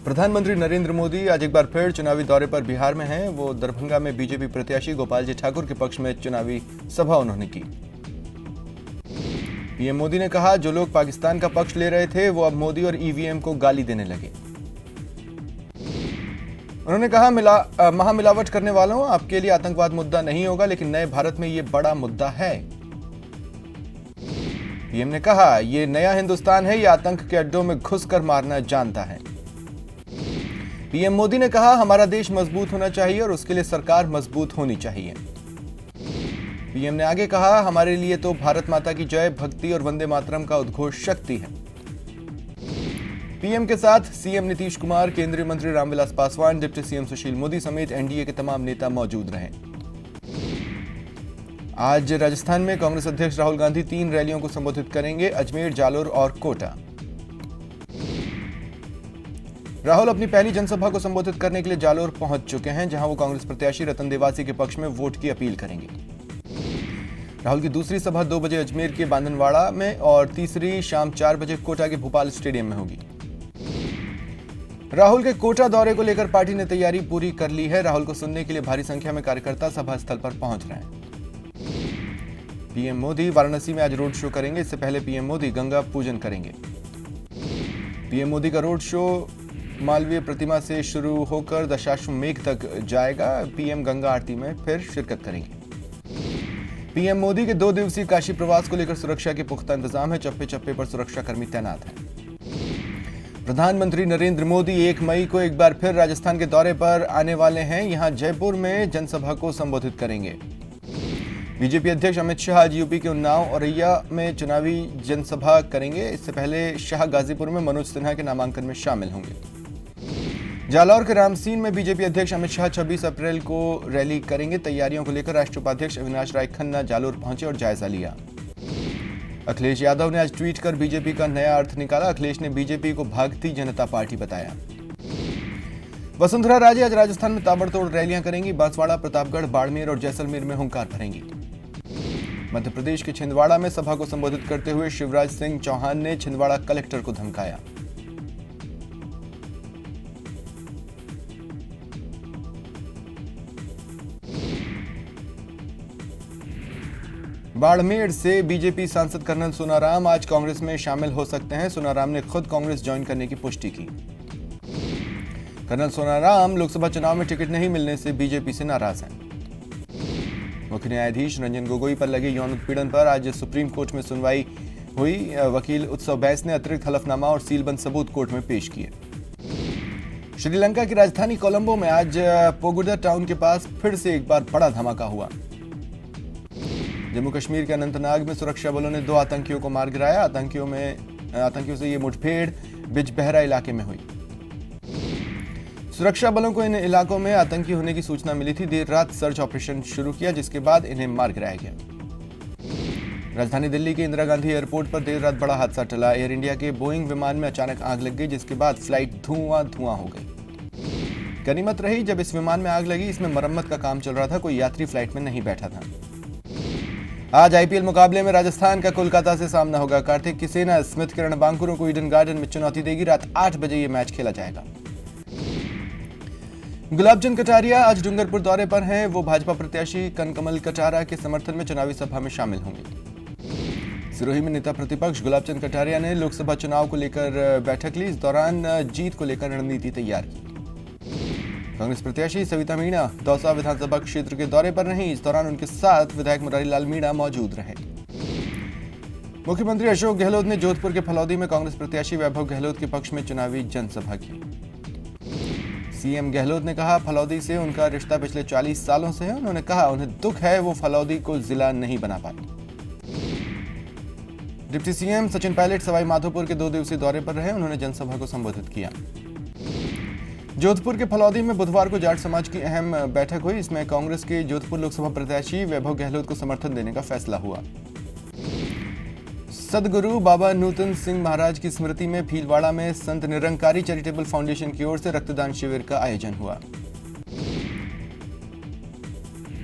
प्रधानमंत्री नरेंद्र मोदी आज एक बार फिर चुनावी दौरे पर बिहार में हैं। वो दरभंगा में बीजेपी प्रत्याशी गोपाल जी ठाकुर के पक्ष में चुनावी सभा उन्होंने की। पीएम मोदी ने कहा, जो लोग पाकिस्तान का पक्ष ले रहे थे वो अब मोदी और ईवीएम को गाली देने लगे। उन्होंने कहा, महामिलावट करने वालों, आपके लिए आतंकवाद मुद्दा नहीं होगा, लेकिन नए भारत में ये बड़ा मुद्दा है। पीएम ने कहा, ये नया हिंदुस्तान है, ये आतंक के अड्डों में घुसकर मारना जानता है। पीएम मोदी ने कहा, हमारा देश मजबूत होना चाहिए और उसके लिए सरकार मजबूत होनी चाहिए। पीएम ने आगे कहा, हमारे लिए तो भारत माता की जय, भक्ति और वंदे मातरम का उद्घोष शक्ति है। पीएम के साथ सीएम नीतीश कुमार, केंद्रीय मंत्री रामविलास पासवान, डिप्टी सीएम सुशील मोदी समेत एनडीए के तमाम नेता मौजूद रहे। आज राजस्थान में कांग्रेस अध्यक्ष राहुल गांधी 3 रैलियों को संबोधित करेंगे, अजमेर, जालोर और कोटा। राहुल अपनी पहली जनसभा को संबोधित करने के लिए जालोर पहुंच चुके हैं, जहां वो कांग्रेस प्रत्याशी रतन देवासी के पक्ष में वोट की अपील करेंगे। राहुल की दूसरी सभा 2 बजे अजमेर के बांदनवाड़ा में और तीसरी शाम 4 बजे कोटा के भोपाल स्टेडियम में होगी। राहुल के कोटा दौरे को लेकर पार्टी ने तैयारी पूरी कर ली है। राहुल को सुनने के लिए भारी संख्या में कार्यकर्ता सभा स्थल पर पहुंच रहे हैं। पीएम मोदी वाराणसी में आज रोड शो करेंगे। इससे पहले पीएम मोदी गंगा पूजन करेंगे। पीएम मोदी का रोड शो मालवीय प्रतिमा से शुरू होकर दशाश्वमेध तक जाएगा। पीएम गंगा आरती में फिर शिरकत करेंगे। पीएम मोदी के 2 दिवसीय काशी प्रवास को लेकर सुरक्षा के पुख्ता इंतजाम है। चप्पे चप्पे पर सुरक्षाकर्मी तैनात हैं। प्रधानमंत्री नरेंद्र मोदी 1 मई को एक बार फिर राजस्थान के दौरे पर आने वाले हैं। यहां जयपुर में जनसभा को संबोधित करेंगे। बीजेपी अध्यक्ष अमित शाह आज यूपी के उन्नाव औरैया में चुनावी जनसभा करेंगे। इससे पहले शाह गाजीपुर में मनोज सिन्हा के नामांकन में शामिल होंगे। जालौर के रामसीन में बीजेपी अध्यक्ष अमित शाह 26 अप्रैल को रैली करेंगे। तैयारियों को लेकर राष्ट्रीय उपाध्यक्ष अविनाश राय खन्ना जालौर पहुंचे और जायजा लिया। अखिलेश यादव ने आज ट्वीट कर बीजेपी का नया अर्थ निकाला। अखिलेश ने बीजेपी को भागती जनता पार्टी बताया। वसुंधरा राजे आज राजस्थान में ताबड़तोड़ रैलियां करेंगी। बांसवाड़ा, प्रतापगढ़, बाड़मेर और जैसलमेर में हुंकार भरेंगी। मध्य प्रदेश के छिंदवाड़ा में सभा को संबोधित करते हुए शिवराज सिंह चौहान ने छिंदवाड़ा कलेक्टर को धमकाया। बाड़मेर से बीजेपी सांसद कर्नल सोनाराम आज कांग्रेस में शामिल हो सकते हैं। सोनाराम ने खुद कांग्रेस ज्वाइन करने की पुष्टि की। कर्नल सोनाराम लोकसभा चुनाव में टिकट नहीं मिलने से बीजेपी से नाराज हैं। मुख्य न्यायाधीश रंजन गोगोई पर लगे यौन उत्पीड़न पर आज सुप्रीम कोर्ट में सुनवाई हुई। वकील उत्सव बैस ने अतिरिक्त हलफनामा और सीलबंद सबूत कोर्ट में पेश किए। श्रीलंका की राजधानी कोलंबो में आज पोगुडा टाउन के पास फिर से एक बार बड़ा धमाका हुआ। जम्मू कश्मीर के अनंतनाग में सुरक्षा बलों ने 2 आतंकियों को मार गिराया। आतंकियों से ये मुठभेड़ बिजबहरा इलाके में हुई। सुरक्षा बलों को इन इलाकों में आतंकी होने की सूचना मिली थी। देर रात सर्च ऑपरेशन शुरू किया, जिसके बाद इन्हें मार गिराया गया। राजधानी दिल्ली के इंदिरा गांधी एयरपोर्ट पर देर रात बड़ा हादसा टला। एयर इंडिया के बोइंग विमान में अचानक आग लग गई, जिसके बाद फ्लाइट धुआं हो गई। गनीमत रही जब इस विमान में आग लगी। इसमें मरम्मत का काम चल रहा था, कोई यात्री फ्लाइट में नहीं बैठा था। आज आईपीएल मुकाबले में राजस्थान का कोलकाता से सामना होगा। कार्तिक की सेना स्मिथ किरण बांकुरों को ईडन गार्डन में चुनौती देगी। रात 8 बजे ये मैच खेला जाएगा। गुलाबचंद कटारिया आज डूंगरपुर दौरे पर हैं। वो भाजपा प्रत्याशी कनकमल कटारा के समर्थन में चुनावी सभा में शामिल होंगे। सिरोही में नेता प्रतिपक्ष गुलाबचंद कटारिया ने लोकसभा चुनाव को लेकर बैठक ली। इस दौरान जीत को लेकर रणनीति तैयार की। कांग्रेस प्रत्याशी सविता मीणा दौसा विधानसभा क्षेत्र के दौरे पर रहीं। इस दौरान उनके साथ विधायक मुरारीलाल मीणा मौजूद रहे। मुख्यमंत्री अशोक गहलोत ने जोधपुर के फलौदी में कांग्रेस प्रत्याशी वैभव गहलोत के पक्ष में चुनावी जनसभा की। सीएम गहलोत ने कहा, फलौदी से उनका रिश्ता पिछले 40 सालों से है। उन्होंने कहा, उन्हें दुख है वो फलौदी को जिला नहीं बना पाए। डिप्टी सीएम सचिन पायलट सवाई माधोपुर के 2 दिवसीय दौरे पर रहे। उन्होंने जनसभा को संबोधित किया। जोधपुर के फलौदी में बुधवार को जाट समाज की अहम बैठक हुई। इसमें कांग्रेस के जोधपुर लोकसभा प्रत्याशी वैभव गहलोत को समर्थन देने का फैसला हुआ। सदगुरु बाबा नूतन सिंह महाराज की स्मृति में भीलवाड़ा में संत निरंकारी चैरिटेबल फाउंडेशन की ओर से रक्तदान शिविर का आयोजन हुआ।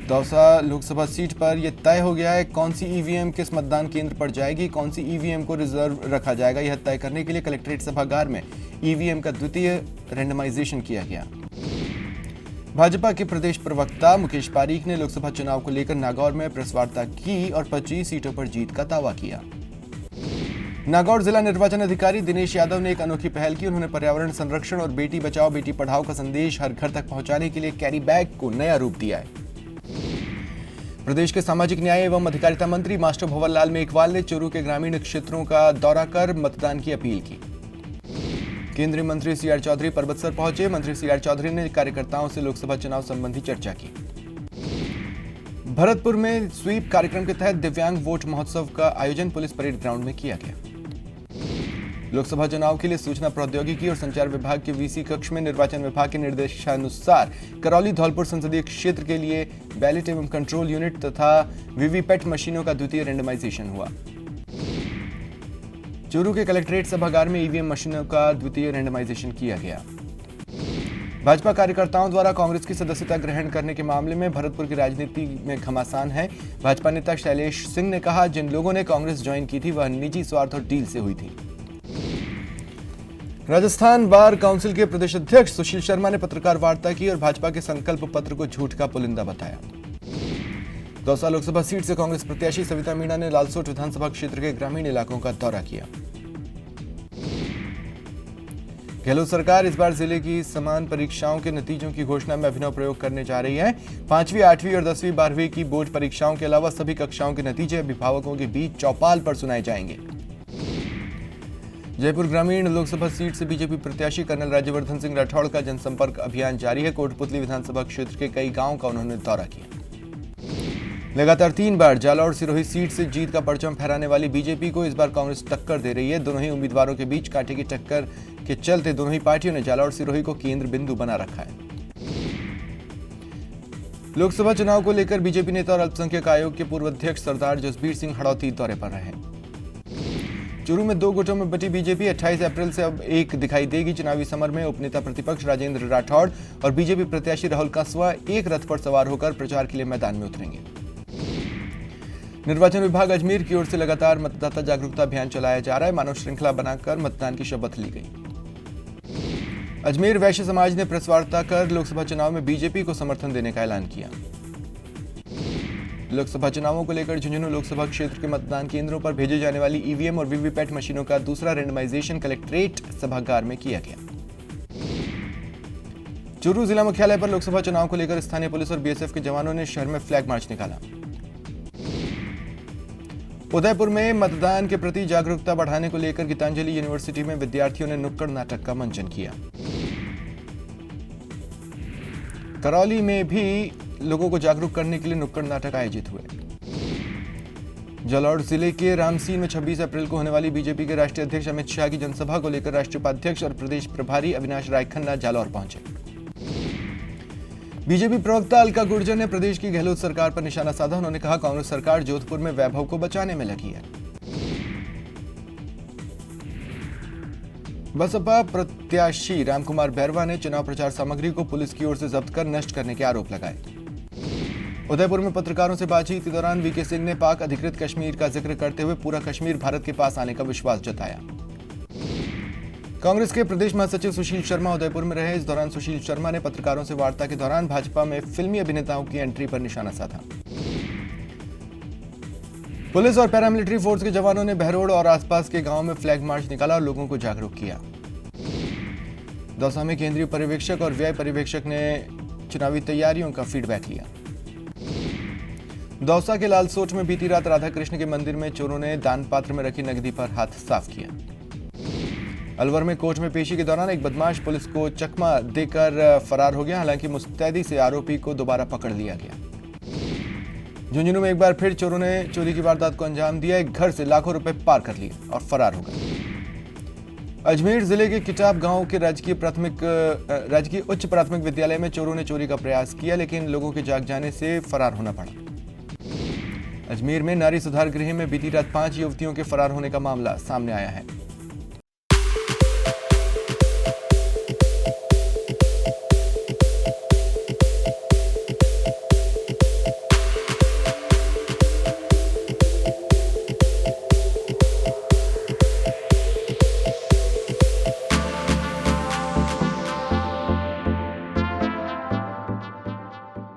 दौसा लोकसभा सीट पर यह तय हो गया है कौन सी ईवीएम किस मतदान केंद्र पर जाएगी, कौन सी ईवीएम को रिजर्व रखा जाएगा। यह तय करने के लिए कलेक्ट्रेट सभागार में ईवीएम का द्वितीय रैंडमाइजेशन किया गया। भाजपा के प्रदेश प्रवक्ता मुकेश पारीक ने लोकसभा चुनाव को लेकर नागौर में प्रेस वार्ता की और 25 सीटों पर जीत का दावा किया। नागौर जिला निर्वाचन अधिकारी दिनेश यादव ने एक अनोखी पहल की। उन्होंने पर्यावरण संरक्षण और बेटी बचाओ बेटी पढ़ाओ का संदेश हर घर तक पहुंचाने के लिए कैरी बैग को नया रूप दिया है। प्रदेश के सामाजिक न्याय एवं अधिकारिता मंत्री मास्टर भंवर लाल मेघवाल ने चूरू के ग्रामीण क्षेत्रों का दौरा कर मतदान की अपील की। केंद्रीय मंत्री सीआर चौधरी पर्वतसर पहुंचे। मंत्री सीआर चौधरी ने कार्यकर्ताओं से लोकसभा चुनाव संबंधी चर्चा की। भरतपुर में स्वीप कार्यक्रम के तहत दिव्यांग वोट महोत्सव का आयोजन पुलिस परेड ग्राउंड में किया गया। लोकसभा चुनाव के लिए सूचना प्रौद्योगिकी और संचार विभाग के वीसी कक्ष में निर्वाचन विभाग के निर्देशानुसार करौली धौलपुर संसदीय क्षेत्र के लिए बैलेट एवं कंट्रोल यूनिट तथा वीवीपैट मशीनों का द्वितीय रैंडमाइजेशन हुआ। चूरू के कलेक्ट्रेट सभागार में ईवीएम मशीनों का द्वितीय रैंडमाइजेशन किया गया। भाजपा कार्यकर्ताओं द्वारा कांग्रेस की सदस्यता ग्रहण करने के मामले में भरतपुर की राजनीति में घमासान है। भाजपा नेता शैलेश सिंह ने कहा, जिन लोगों ने कांग्रेस ज्वाइन की थी वह निजी स्वार्थ और डील से हुई थी। राजस्थान बार काउंसिल के प्रदेश अध्यक्ष सुशील शर्मा ने पत्रकार वार्ता की और भाजपा के संकल्प पत्र को झूठ का पुलिंदा बताया। दौसा लोकसभा सीट से कांग्रेस प्रत्याशी सविता मीणा ने लालसोट विधानसभा क्षेत्र के ग्रामीण इलाकों का दौरा किया। गहलोत सरकार इस बार जिले की समान परीक्षाओं के नतीजों की घोषणा में अभिनव प्रयोग करने जा रही है। 5वीं, 8वीं और 10वीं 12वीं की बोर्ड परीक्षाओं के अलावा सभी कक्षाओं के नतीजे अभिभावकों के बीच चौपाल पर सुनाए जाएंगे। जयपुर ग्रामीण लोकसभा सीट से बीजेपी प्रत्याशी कर्नल राज्यवर्धन सिंह राठौड़ का जनसंपर्क अभियान जारी है। कोटपुतली विधानसभा क्षेत्र के कई गांवों का उन्होंने दौरा किया। लगातार 3 बार जालौर सिरोही सीट से जीत का परचम फहराने वाली बीजेपी को इस बार कांग्रेस टक्कर दे रही है। दोनों ही उम्मीदवारों के बीच कांटे की टक्कर के चलते दोनों ही पार्टियों ने जालौर सिरोही को केंद्र बिंदु बना रखा है। लोकसभा चुनाव को लेकर बीजेपी नेता और अल्पसंख्यक आयोग के पूर्व अध्यक्ष सरदार जसबीर सिंह हड़ौती दौरे पर रहे। चूरू में 2 गुटों में बटी बीजेपी 28 अप्रैल से अब एक दिखाई देगी। चुनावी समर में उपनेता प्रतिपक्ष राजेंद्र राठौड़ और बीजेपी प्रत्याशी राहुल कांसवा एक रथ पर सवार होकर प्रचार के लिए मैदान में उतरेंगे। निर्वाचन विभाग अजमेर की ओर से लगातार मतदाता जागरूकता अभियान चलाया जा रहा है। मानव श्रृंखला बनाकर मतदान की शपथ ली गई। अजमेर वैश्य समाज ने प्रेस वार्ता कर लोकसभा चुनाव में बीजेपी को समर्थन देने का ऐलान किया। लोकसभा चुनावों को लेकर झुंझुनू लोकसभा क्षेत्र के मतदान केंद्रों पर भेजे जाने वाली ईवीएम और वीवीपैट मशीनों का दूसरा रैंडमाइजेशन कलेक्ट्रेट सभागार में किया गया। चूरू जिला मुख्यालय पर लोकसभा चुनाव को लेकर स्थानीय पुलिस और बीएसएफ के जवानों ने शहर में फ्लैग मार्च निकाला। उदयपुर में मतदान के प्रति जागरूकता बढ़ाने को लेकर गीतांजलि यूनिवर्सिटी में विद्यार्थियों ने नुक्कड़ नाटक का मंचन किया। करौली में भी लोगों को जागरूक करने के लिए नुक्कड़ नाटक आयोजित हुए। जालौर जिले के रामसीन में 26 अप्रैल को होने वाली बीजेपी के राष्ट्रीय अध्यक्ष अमित शाह की जनसभा को लेकर राष्ट्रीय उपाध्यक्ष और प्रदेश प्रभारी अविनाश राय खन्ना जालौर पहुंचे। बीजेपी प्रवक्ता अलका गुर्जर ने प्रदेश की गहलोत सरकार पर निशाना साधा। उन्होंने कहा, कांग्रेस सरकार जोधपुर में वैभव को बचाने में लगी है। बसपा प्रत्याशी रामकुमार बैरवा ने चुनाव प्रचार सामग्री को पुलिस की ओर से जब्त कर नष्ट करने के आरोप लगाए। उदयपुर में पत्रकारों से बातचीत के दौरान वीके सिंह ने पाक अधिकृत कश्मीर का जिक्र करते हुए पूरा कश्मीर भारत के पास आने का विश्वास जताया। कांग्रेस के प्रदेश महासचिव सुशील शर्मा उदयपुर में रहे। इस दौरान सुशील शर्मा ने पत्रकारों से वार्ता के दौरान भाजपा में फिल्मी अभिनेताओं की एंट्री पर निशाना साधा। पुलिस और पैरामिलिट्री फोर्स के जवानों ने बहरोड और आसपास के गांवों में फ्लैग मार्च निकाला और लोगों को जागरूक किया। दौसा में केंद्रीय पर्यवेक्षक और व्यय पर्यवेक्षक ने चुनावी तैयारियों का फीडबैक लिया। दौसा के लालसोट में बीती रात राधा कृष्ण के मंदिर में चोरों ने दान पात्र में रखी नकदी पर हाथ साफ किया। अलवर में कोर्ट में पेशी के दौरान एक बदमाश पुलिस को चकमा देकर फरार हो गया। हालांकि मुस्तैदी से आरोपी को दोबारा पकड़ लिया गया। झुंझुनू में एक बार फिर चोरों ने चोरी की वारदात को अंजाम दिया। एक घर से लाखों रुपए पार कर लिए और फरार हो गए। अजमेर जिले के किटाब गांव के राजकीय उच्च प्राथमिक विद्यालय में चोरों ने चोरी का प्रयास किया, लेकिन लोगों के जाग जाने से फरार होना पड़ा। अजमेर में नारी सुधार गृह में बीती रात 5 युवतियों के फरार होने का मामला सामने आया है।